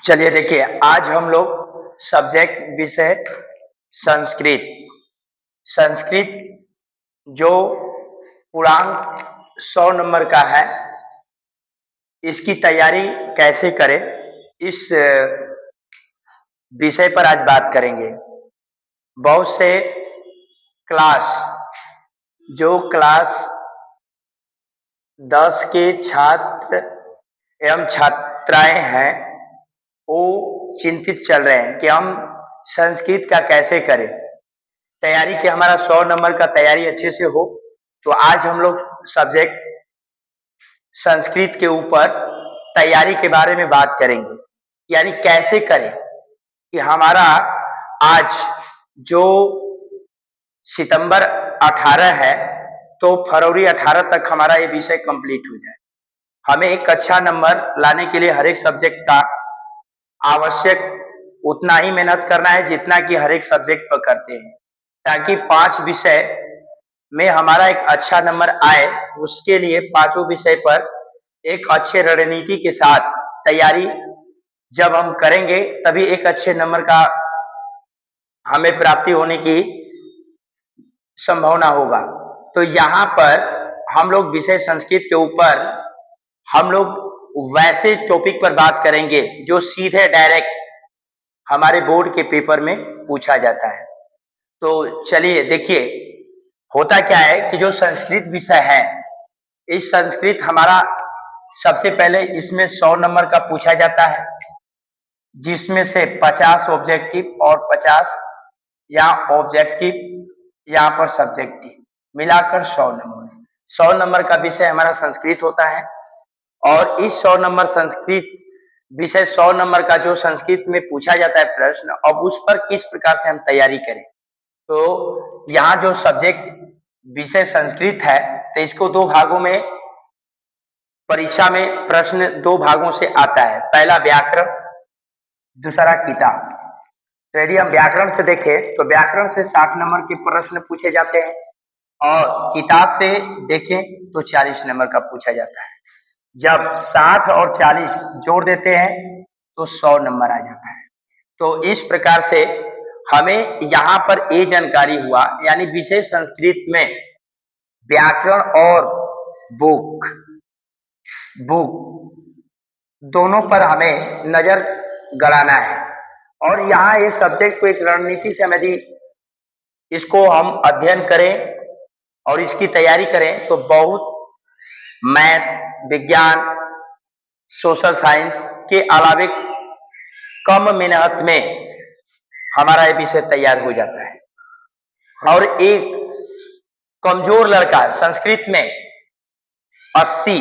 चलिए देखिए, आज हम लोग सब्जेक्ट विषय संस्कृत संस्कृत जो पूर्णांक 100 नंबर का है, इसकी तैयारी कैसे करें, इस विषय पर आज बात करेंगे। बहुत से क्लास जो क्लास 10 के छात्र एवं छात्राएं हैं, वो चिंतित चल रहे हैं कि हम संस्कृत का कैसे करें तैयारी, कि हमारा 100 नंबर का तैयारी अच्छे से हो। तो आज हम लोग सब्जेक्ट संस्कृत के ऊपर तैयारी के बारे में बात करेंगे, यानी कैसे करें कि हमारा आज जो सितंबर 18 है, तो फरवरी 18 तक हमारा ये विषय कंप्लीट हो जाए। हमें एक अच्छा नंबर लाने के लिए हर एक सब्जेक्ट का आवश्यक उतना ही मेहनत करना है जितना कि हर एक सब्जेक्ट पर करते हैं, ताकि 5 विषय में हमारा एक अच्छा नंबर आए। उसके लिए पांचों विषय पर एक अच्छे रणनीति के साथ तैयारी जब हम करेंगे, तभी एक अच्छे नंबर का हमें प्राप्ति होने की संभावना होगा। तो यहाँ पर हम लोग विषय संस्कृत के ऊपर हम लोग वैसे टॉपिक पर बात करेंगे जो सीधे डायरेक्ट हमारे बोर्ड के पेपर में पूछा जाता है। तो चलिए देखिए, होता क्या है कि जो संस्कृत विषय है, इस संस्कृत हमारा सबसे पहले इसमें 100 नंबर का पूछा जाता है, जिसमें से 50 ऑब्जेक्टिव और 50 यहाँ ऑब्जेक्टिव, यहाँ पर सब्जेक्टिव, मिलाकर 100 नंबर का विषय हमारा संस्कृत होता है। और इस 100 नंबर संस्कृत विषय 100 नंबर का जो संस्कृत में पूछा जाता है प्रश्न, अब उस पर किस प्रकार से हम तैयारी करें। तो यहाँ जो सब्जेक्ट विषय संस्कृत है, तो इसको 2 भागों में परीक्षा में प्रश्न 2 भागों से आता है। पहला व्याकरण, दूसरा किताब। तो यदि हम व्याकरण से देखें तो व्याकरण से 60 नंबर के प्रश्न पूछे जाते हैं, और किताब से देखें तो 40 नंबर का पूछा जाता है। जब 60 और 40 जोड़ देते हैं तो 100 नंबर आ जाता है। तो इस प्रकार से हमें यहाँ पर ये जानकारी हुआ, यानी विशेष संस्कृत में व्याकरण और बुक दोनों पर हमें नजर गड़ाना है। और यहाँ ये सब्जेक्ट को एक रणनीति से यदि इसको हम अध्ययन करें और इसकी तैयारी करें, तो बहुत मैथ, विज्ञान, सोशल साइंस के अलावे कम मेहनत में हमारा ये विषय तैयार हो जाता है। और एक कमजोर लड़का संस्कृत में 80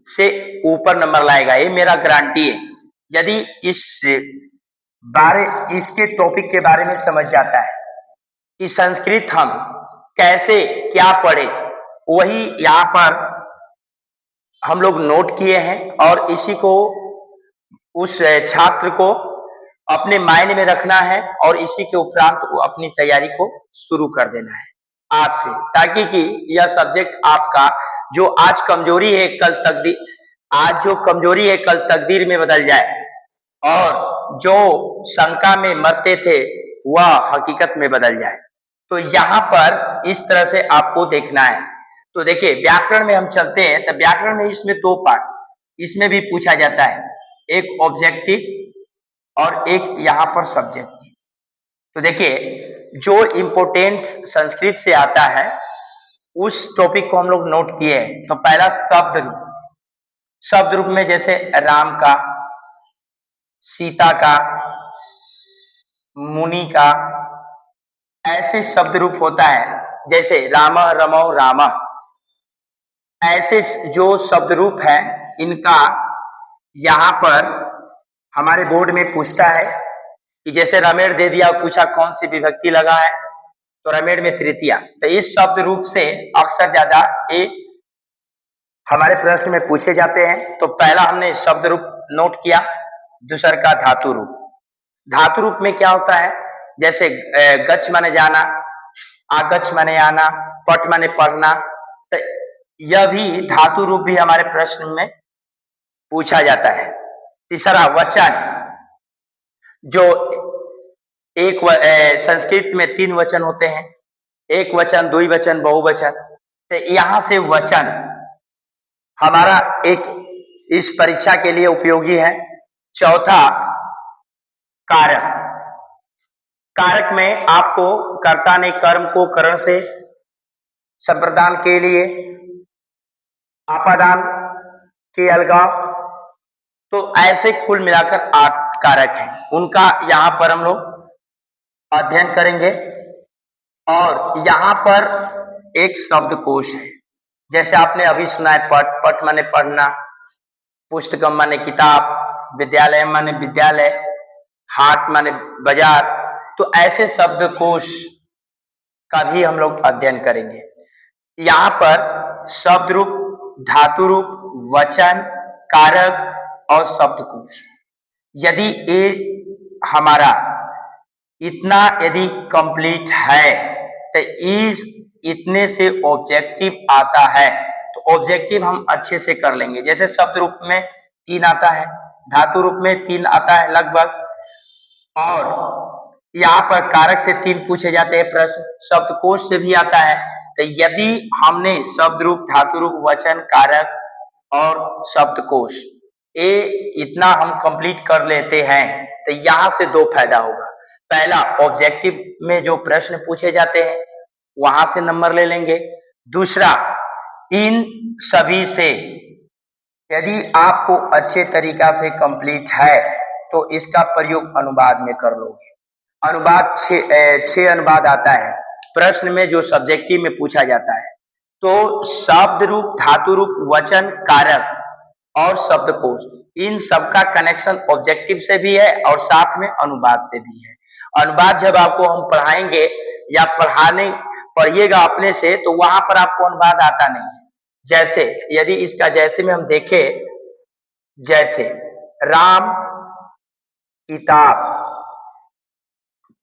से ऊपर नंबर लाएगा, ये मेरा गारंटी है, यदि इसके टॉपिक के बारे में समझ जाता है कि संस्कृत हम कैसे क्या पढ़े। वही यहाँ पर हम लोग नोट किए हैं, और इसी को उस छात्र को अपने माइंड में रखना है, और इसी के उपरांत वो अपनी तैयारी को शुरू कर देना है आज से, ताकि कि यह सब्जेक्ट आपका जो आज कमजोरी है कल तकदीर, आज जो कमजोरी है कल तकदीर में बदल जाए, और जो शंका में मरते थे वह हकीकत में बदल जाए। तो यहाँ पर इस तरह से आपको देखना है। तो देखिए, व्याकरण में हम चलते हैं, तो व्याकरण में इसमें 2 पार्ट इसमें भी पूछा जाता है, एक ऑब्जेक्टिव और एक यहाँ पर सब्जेक्टिव। तो देखिए, जो इम्पोर्टेंट संस्कृत से आता है उस टॉपिक को हम लोग नोट किए हैं। तो पहला शब्द रूप में जैसे राम का, सीता का, मुनि का, ऐसे शब्द रूप होता है। जैसे राम, रमौ, राम, ऐसे जो शब्द रूप है, इनका यहाँ पर हमारे बोर्ड में पूछता है कि जैसे रमेड़ दे दिया, पूछा कौन सी विभक्ति लगा है, तो रमेड़ में तृतीया। तो इस शब्द रूप से अक्सर ज्यादा ये हमारे प्रश्न में पूछे जाते हैं। तो पहला हमने शब्द रूप नोट किया, दूसरा का धातु रूप। धातु रूप में क्या होता है, जैसे गच्छ माने जाना, आगच्छ माने आना, पट माने पढ़ना। तो यह भी धातु रूप भी हमारे प्रश्न में पूछा जाता है। तीसरा वचन, जो संस्कृत में 3 वचन होते हैं, एक वचन, द्विवचन, बहुवचन। तो यहाँ से वचन हमारा एक इस परीक्षा के लिए उपयोगी है। चौथा, कारक। कारक में आपको कर्ता ने कर्म को करण से संप्रदान के लिए, आपादान के अलगाव, तो ऐसे कुल मिलाकर 8 कारक हैं। उनका यहाँ पर हम लोग अध्ययन करेंगे। और यहाँ पर एक शब्दकोश है, जैसे आपने अभी सुना है पठ। पठ माने पढ़ना, पुस्तकम माने किताब, विद्यालय माने विद्यालय, हाट माने बाजार। तो ऐसे शब्दकोश का भी हम लोग अध्ययन करेंगे। यहाँ पर शब्द रूप, धातु रूप, वचन, कारक और शब्दकोश, यदि ये हमारा इतना यदि कंप्लीट है तो इतने से ऑब्जेक्टिव आता है। तो ऑब्जेक्टिव हम अच्छे से कर लेंगे। जैसे शब्द रूप में 3 आता है, धातु रूप में 3 आता है लगभग, और यहाँ पर कारक से 3 पूछे जाते हैं प्रश्न, शब्दकोश से भी आता है। तो यदि हमने शब्द रूप, धातु रूप, वचन, कारक और शब्दकोश ये इतना हम कंप्लीट कर लेते हैं तो यहाँ से 2 फायदा होगा। पहला, ऑब्जेक्टिव में जो प्रश्न पूछे जाते हैं वहां से नंबर ले लेंगे। दूसरा, इन सभी से यदि आपको अच्छे तरीका से कंप्लीट है तो इसका प्रयोग अनुवाद में कर लोगे। अनुवाद 6 अनुवाद आता है प्रश्न में जो सब्जेक्टिव में पूछा जाता है। तो शब्द रूप, धातु रूप, वचन, कारक और शब्दकोश, इन सबका कनेक्शन ऑब्जेक्टिव से भी है और साथ में अनुवाद से भी है। अनुवाद जब आपको हम पढ़ाएंगे या पढ़िएगा अपने से, तो वहां पर आपको अनुवाद आता नहीं है। जैसे यदि इसका जैसे में हम देखें, जैसे राम किताब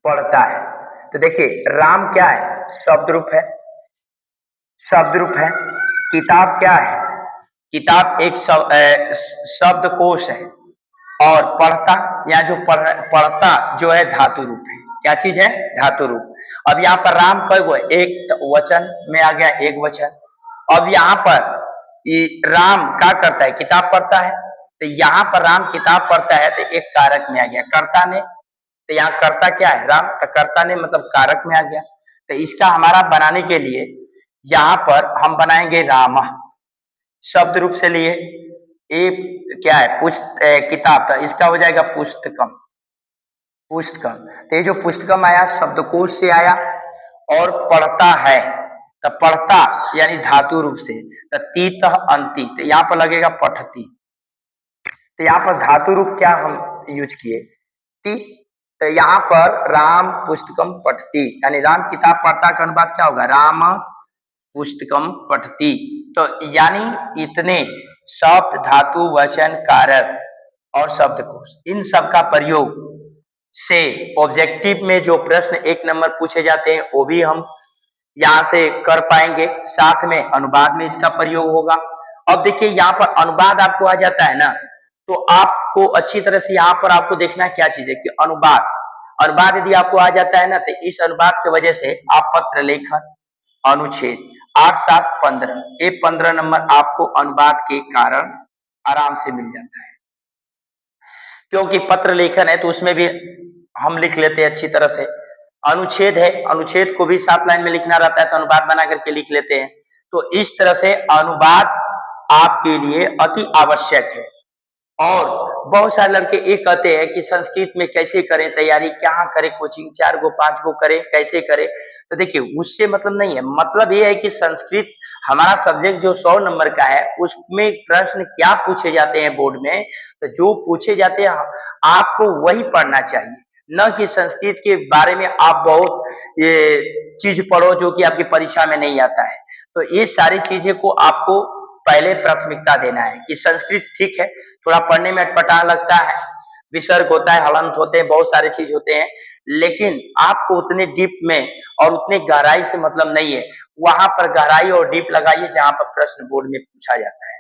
पढ़ता है, तो देखिए राम क्या है, शब्द रूप है, शब्द रूप है। किताब क्या है, किताब एक शब्दकोश है। और पढ़ता, या जो पढ़ता जो है धातु रूप है। क्या चीज है, धातु रूप। अब यहाँ पर राम कई गो, एक वचन में आ गया, एक वचन। अब यहाँ पर राम क्या करता है, किताब पढ़ता है। तो यहाँ पर राम किताब पढ़ता है तो एक कारक में आ गया, कर्ता ने। तो यहाँ कर्ता क्या है, राम, तो कर्ता ने मतलब कारक में आ गया। तो इसका हमारा बनाने के लिए यहाँ पर हम बनाएंगे राम, शब्द रूप से लिए। ये क्या है, किताब, तो इसका हो जाएगा पुस्तकम, पुस्तकम। तो ये जो पुस्तकम आया शब्दकोश से आया। और पढ़ता है, तो पढ़ता यानी धातु रूप से, तो तीत अंति, तो यहाँ पर लगेगा पठती। तो यहाँ पर धातु रूप क्या हम यूज किए, ती। तो यहाँ पर राम पुस्तकम पठती, यानी राम किताब पढ़ता का अनुवाद क्या होगा, राम पुस्तकम पठती। तो यानी इतने शब्द, धातु, वचन, कारक और शब्दकोश, इन सब का प्रयोग से ऑब्जेक्टिव में जो प्रश्न 1 नंबर पूछे जाते हैं वो भी हम यहाँ से कर पाएंगे। साथ में अनुवाद में इसका प्रयोग होगा। अब देखिए यहाँ पर अनुवाद आपको आ जाता है ना, तो आपको अच्छी तरह से यहाँ पर आपको देखना क्या चीज है कि अनुवाद यदि आपको आ जाता है ना, तो इस अनुवाद की वजह से आप पत्र लेखन, अनुच्छेद 8, 7, 15, ये 15 नंबर आपको अनुवाद के कारण आराम से मिल जाता है। क्योंकि पत्र लेखन है तो उसमें भी हम लिख लेते हैं अच्छी तरह से। अनुच्छेद है, अनुच्छेद को भी 7 लाइन में लिखना रहता है तो अनुवाद बना करके लिख लेते हैं। तो इस तरह से अनुवाद आपके लिए अति आवश्यक है। और बहुत सारे लड़के ये कहते हैं कि संस्कृत में कैसे करें तैयारी, कहाँ करें कोचिंग, 4 गो 5 गो करें, कैसे करें। तो देखिए उससे मतलब नहीं है, मतलब ये है कि संस्कृत हमारा सब्जेक्ट जो 100 नंबर का है उसमें प्रश्न क्या पूछे जाते हैं बोर्ड में, तो जो पूछे जाते हैं आपको वही पढ़ना चाहिए, न कि संस्कृत के बारे में आप बहुत ये चीज पढ़ो जो कि आपकी परीक्षा में नहीं आता है। तो ये सारी चीजें को आपको पहले प्राथमिकता देना है कि संस्कृत ठीक है, थोड़ा पढ़ने में अटपटा लगता है, विसर्ग होता है, हलंत होते हैं, बहुत सारे चीज होते हैं, लेकिन आपको उतने डीप में और उतने गहराई से मतलब नहीं है। वहां पर गहराई और डीप लगाइए जहां पर प्रश्न बोर्ड में पूछा जाता है।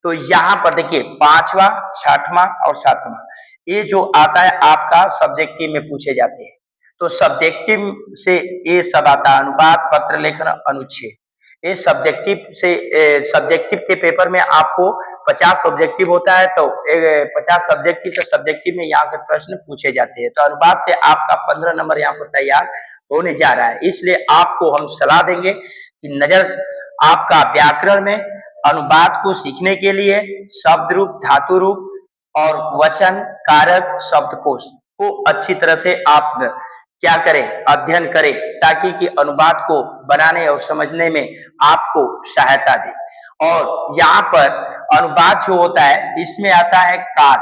तो यहाँ पर देखिए 5वां, 6वां और 7वां ये जो आता है आपका सब्जेक्टिव में पूछे जाते हैं। तो सब्जेक्टिव से ये सब आता है, अनुवाद, पत्र लेखन, अनुच्छेद। ये सब्जेक्टिव से सब्जेक्टिव के पेपर में आपको 50 ऑब्जेक्टिव होता है, तो 50 सब्जेक्टिव से सब्जेक्टिव में यहाँ से प्रश्न पूछे जाते हैं। तो अनुवाद से आपका 15 नंबर यहाँ पर तैयार होने जा रहा है। इसलिए आपको हम सलाह देंगे कि नजर आपका व्याकरण में अनुवाद को सीखने के लिए शब्द रूप, धातु रूप और वचन, कारक, शब्दकोश को अच्छी तरह से आप क्या करें, अध्ययन करें, ताकि कि अनुवाद को बनाने और समझने में आपको सहायता दे। और यहाँ पर अनुवाद जो होता है इसमें आता है काल।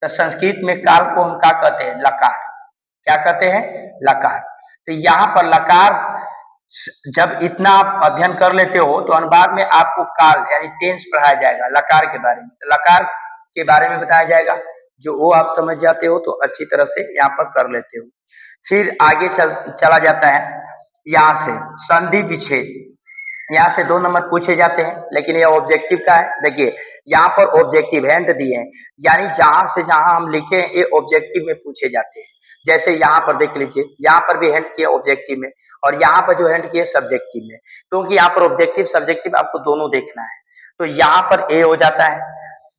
तो संस्कृत में काल को हम क्या कहते हैं, लकार। क्या कहते हैं, लकार। तो यहाँ पर लकार जब इतना आप अध्ययन कर लेते हो तो अनुवाद में आपको काल यानी टेंस पढ़ाया जाएगा, लकार के बारे में। तो लकार के बारे में बताया जाएगा, जो वो आप समझ जाते हो तो अच्छी तरह से यहाँ पर कर लेते हो। फिर आगे चला जाता है, यहाँ से संधि विच्छेद। यहाँ से 2 नंबर पूछे जाते हैं, लेकिन ये ऑब्जेक्टिव का है। देखिए यहाँ पर ऑब्जेक्टिव हिंट दिए हैं, यानी जहां से जहां हम लिखे हैं ये ऑब्जेक्टिव में पूछे जाते हैं। जैसे यहाँ पर देख लीजिए, यहाँ पर भी हिंट किया ऑब्जेक्टिव में, और यहाँ पर जो हिंट किया सब्जेक्टिव में, क्योंकि यहाँ पर ऑब्जेक्टिव सब्जेक्टिव आपको दोनों देखना है। तो यहाँ पर ए हो जाता है।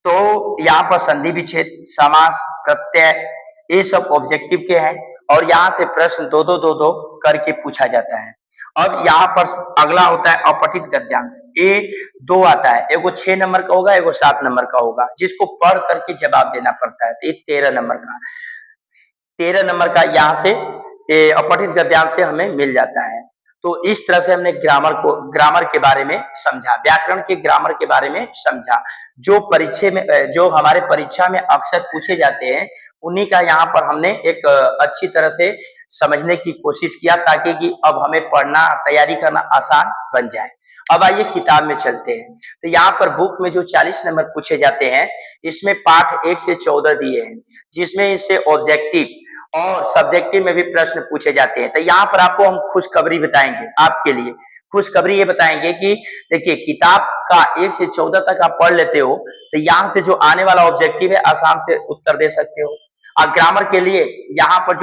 तो यहाँ पर संधि विच्छेद, समास, प्रत्यय, ये सब ऑब्जेक्टिव के हैं, और यहाँ से प्रश्न 2-2 करके पूछा जाता है। अब यहाँ पर अगला होता है अपठित गद्यांश। ए 2 आता है, एगो 6 नंबर का होगा, एगो 7 नंबर का होगा, जिसको पढ़ करके जवाब देना पड़ता है। तो ये 13 नंबर का यहाँ से अपठित गद्यांश से हमें मिल जाता है। तो इस तरह से हमने ग्रामर के बारे में समझा, व्याकरण के ग्रामर के बारे में समझा, जो हमारे परीक्षा में अक्सर पूछे जाते हैं, उन्हीं का यहाँ पर हमने एक अच्छी तरह से समझने की कोशिश किया, ताकि कि अब हमें पढ़ना, तैयारी करना आसान बन जाए। अब आइए किताब में चलते हैं। तो यहाँ पर बुक में जो 40 नंबर पूछे जाते हैं, इसमें पाठ 1 से 14 दिए हैं, जिसमें इससे ऑब्जेक्टिव और सब्जेक्टिव में भी प्रश्न पूछे जाते हैं। तो यहाँ पर आपको हम खुशखबरी बताएंगे आपके लिए। खुशखबरी ये बताएंगे कि देखिए किताब का 1 से 14 तक आप पढ़ लेते हो, तो यहाँ से जो आने वाला ऑब्जेक्टिव है आसान से उत्तर दे सकते हो। और ग्रामर के लिए यहाँ पर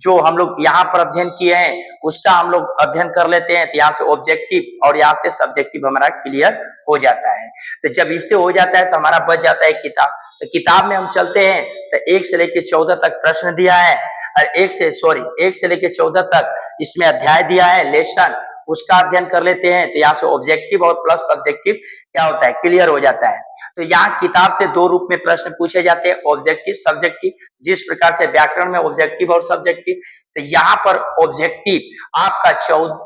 जो हम लोग यहाँ पर अध्ययन किए हैं उसका हम लोग अध्ययन कर लेते हैं, तो यहाँ से ऑब्जेक्टिव और यहाँ से सब्जेक्टिव हमारा क्लियर हो जाता है। तो जब इससे हो जाता है तो हमारा बच जाता है किताब। तो किताब में हम चलते हैं, तो 1 से लेकर 14 तक प्रश्न दिया है, और 1 से लेकर 14 तक इसमें अध्याय दिया है, लेसन, उसका अध्ययन कर लेते हैं। तो यहाँ से ऑब्जेक्टिव और प्लस सब्जेक्टिव क्या होता है, क्लियर हो जाता है। तो यहाँ किताब से 2 रूप में प्रश्न पूछे जाते हैं, ऑब्जेक्टिव, सब्जेक्टिव। जिस प्रकार से व्याकरण में ऑब्जेक्टिव और सब्जेक्टिव, तो यहाँ पर ऑब्जेक्टिव आपका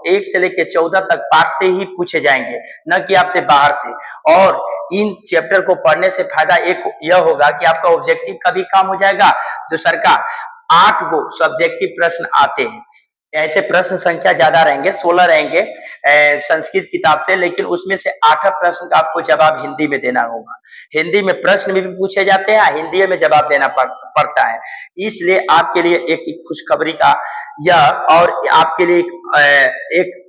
1 से लेकर 14 तक पाठ से ही पूछे जाएंगे, न कि आपसे बाहर से। और इन चैप्टर को पढ़ने से फायदा एक यह होगा कि आपका ऑब्जेक्टिव का भी काम हो जाएगा, दूसर का 8 गो सब्जेक्टिव प्रश्न आते हैं। ऐसे प्रश्न संख्या ज्यादा रहेंगे, 16 रहेंगे संस्कृत किताब से, लेकिन उसमें से 8 प्रश्न का आपको जवाब हिंदी में देना होगा। हिंदी में प्रश्न भी पूछे जाते हैं, हिंदी में जवाब देना पड़ता है। इसलिए आपके लिए एक खुशखबरी का यह, और आपके लिए एक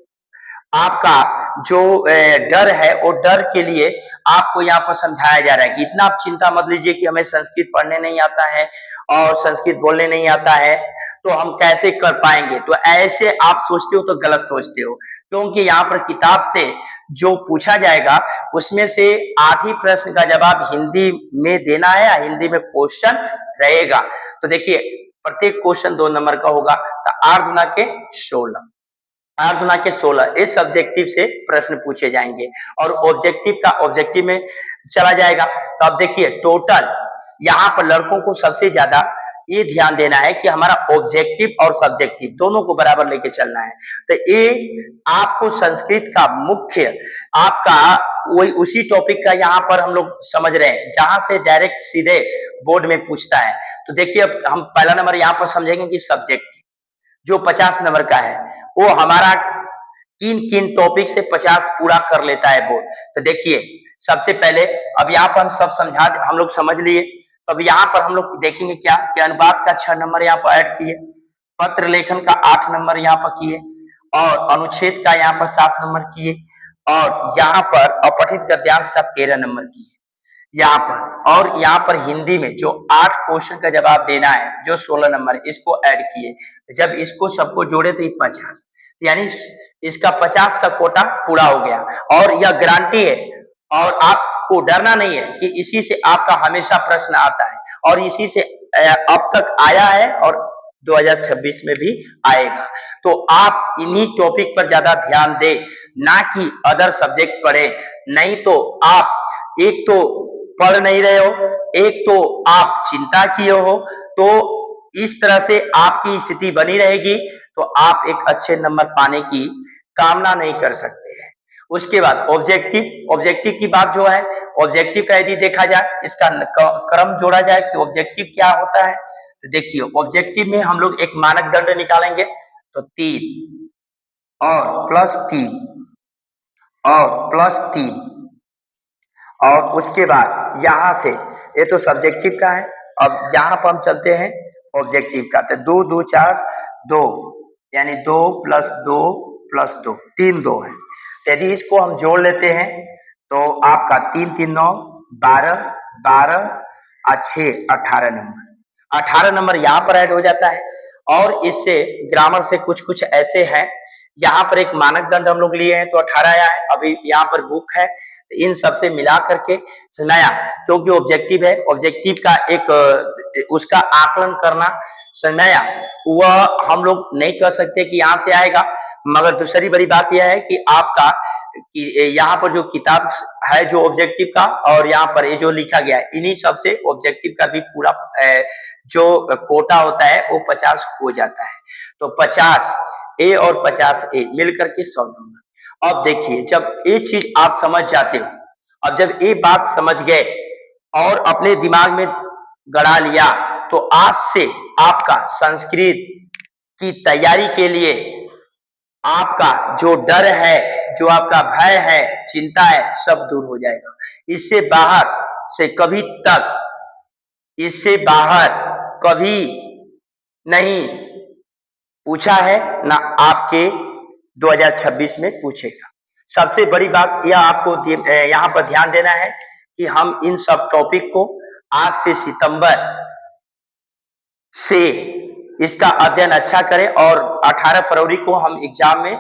आपका जो डर है, वो डर के लिए आपको यहाँ पर समझाया जा रहा है कि इतना आप चिंता मत लीजिए कि हमें संस्कृत पढ़ने नहीं आता है और संस्कृत बोलने नहीं आता है, तो हम कैसे कर पाएंगे। तो ऐसे आप सोचते हो तो गलत सोचते हो, क्योंकि यहाँ पर किताब से जो पूछा जाएगा उसमें से 8 ही प्रश्न का जवाब हिंदी में देना है, या हिंदी में क्वेश्चन रहेगा। तो देखिए प्रत्येक क्वेश्चन 2 नंबर का होगा, तो 8 गुना के 16, 8 गुना के 16 इस सब्जेक्टिव से प्रश्न पूछे जाएंगे, और ऑब्जेक्टिव में चला जाएगा। तो अब देखिए टोटल यहाँ पर लड़कों को सबसे ज्यादा ये ध्यान देना है कि हमारा ऑब्जेक्टिव और सब्जेक्टिव दोनों को बराबर लेके चलना है। तो ये आपको संस्कृत का मुख्य आपका वही उसी टॉपिक का यहाँ पर हम लोग समझ रहे हैं, जहां से डायरेक्ट सीधे बोर्ड में पूछता है। तो देखिए अब हम पहला नंबर यहाँ पर समझेंगे कि सब्जेक्टिव जो 50 नंबर का है, वो हमारा किन टॉपिक से 50 पूरा कर लेता है बोर्ड। तो देखिए सबसे पहले अब यहाँ पर हम लोग समझ लिए। तो अब यहाँ पर हम लोग देखेंगे क्या कि अनुवाद का 6 नंबर यहाँ पर ऐड किए, पत्र लेखन का 8 नंबर यहाँ पर किए, और अनुच्छेद का यहाँ पर 7 नंबर किए, और यहाँ पर अपठित गद्यांश का 13 नंबर की है यहाँ पर। और यहाँ पर हिंदी में जो 8 क्वेश्चन का जवाब देना है जो 16 नंबर इसको ऐड किए, जब इसको सबको जोड़े तो ये 50, यानी इसका 50 का कोटा पूरा हो गया। और यह गारंटी है और आपको डरना नहीं है कि इसी से आपका हमेशा प्रश्न आता है और इसी से अब तक आया है और 2026 में भी आएगा। तो आप इन्हीं टॉपिक पर ज्यादा ध्यान दें, ना कि अदर सब्जेक्ट पढ़े। नहीं तो आप एक तो पढ़ नहीं रहे हो, एक तो आप चिंता किए हो, तो इस तरह से आपकी स्थिति बनी रहेगी तो आप एक अच्छे नंबर पाने की कामना नहीं कर सकते हैं। उसके बाद ऑब्जेक्टिव की बात जो है, ऑब्जेक्टिव का यदि देखा जाए, इसका क्रम जोड़ा जाए कि ऑब्जेक्टिव क्या होता है, तो देखिए ऑब्जेक्टिव में हम लोग एक मानक दंड निकालेंगे, तो 3 और +3 और +3 और उसके बाद यहां से, ये तो सब्जेक्टिव का है। अब यहां पर हम चलते हैं ऑब्जेक्टिव का, तो 2 2 4 2, यानी 2 + 2 + 2 3 2 है। यदि इसको हम जोड़ लेते हैं तो आपका 3 3 9 12 12 और 6 18 नंबर, 18 नंबर यहाँ पर ऐड हो जाता है। और इससे ग्रामर से कुछ कुछ ऐसे हैं, यहाँ पर एक मानक दंड हम लोग लिए हैं तो 18 आया है। अभी यहाँ पर बुक है, इन सबसे मिला करके नया, क्योंकि ऑब्जेक्टिव है, ऑब्जेक्टिव का एक उसका आकलन करना नया, वह हम लोग नहीं कर सकते कि यहाँ से आएगा। मगर दूसरी बड़ी बात यह है कि आपका यहाँ पर जो किताब है जो ऑब्जेक्टिव का, और यहाँ पर ये जो लिखा गया है, इन्हीं सबसे ऑब्जेक्टिव का भी पूरा जो कोटा होता है वो 50 हो जाता है। तो 50 ए और 50 ए मिलकर के 100 नंबर। अब देखिए, जब ये चीज आप समझ जाते हो, अब जब ये बात समझ गए और अपने दिमाग में गड़ा लिया, तो आज से आपका संस्कृत की तैयारी के लिए आपका जो डर है, जो आपका भय है, चिंता है, सब दूर हो जाएगा। इससे बाहर से कभी तक, इससे बाहर कभी नहीं पूछा है, ना आपके 2026 में पूछेगा। सबसे बड़ी बात यह आपको यहाँ पर ध्यान देना है कि हम इन सब टॉपिक को आज से सितंबर से इसका अध्ययन अच्छा करें और 18 फरवरी को हम एग्जाम में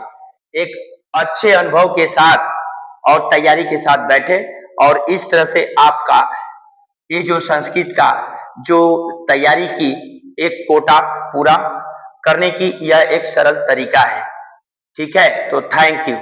एक अच्छे अनुभव के साथ और तैयारी के साथ बैठे, और इस तरह से आपका ये जो संस्कृत का जो तैयारी की एक कोटा पूरा करने की यह एक सरल तरीका है। ठीक है, तो थैंक यू।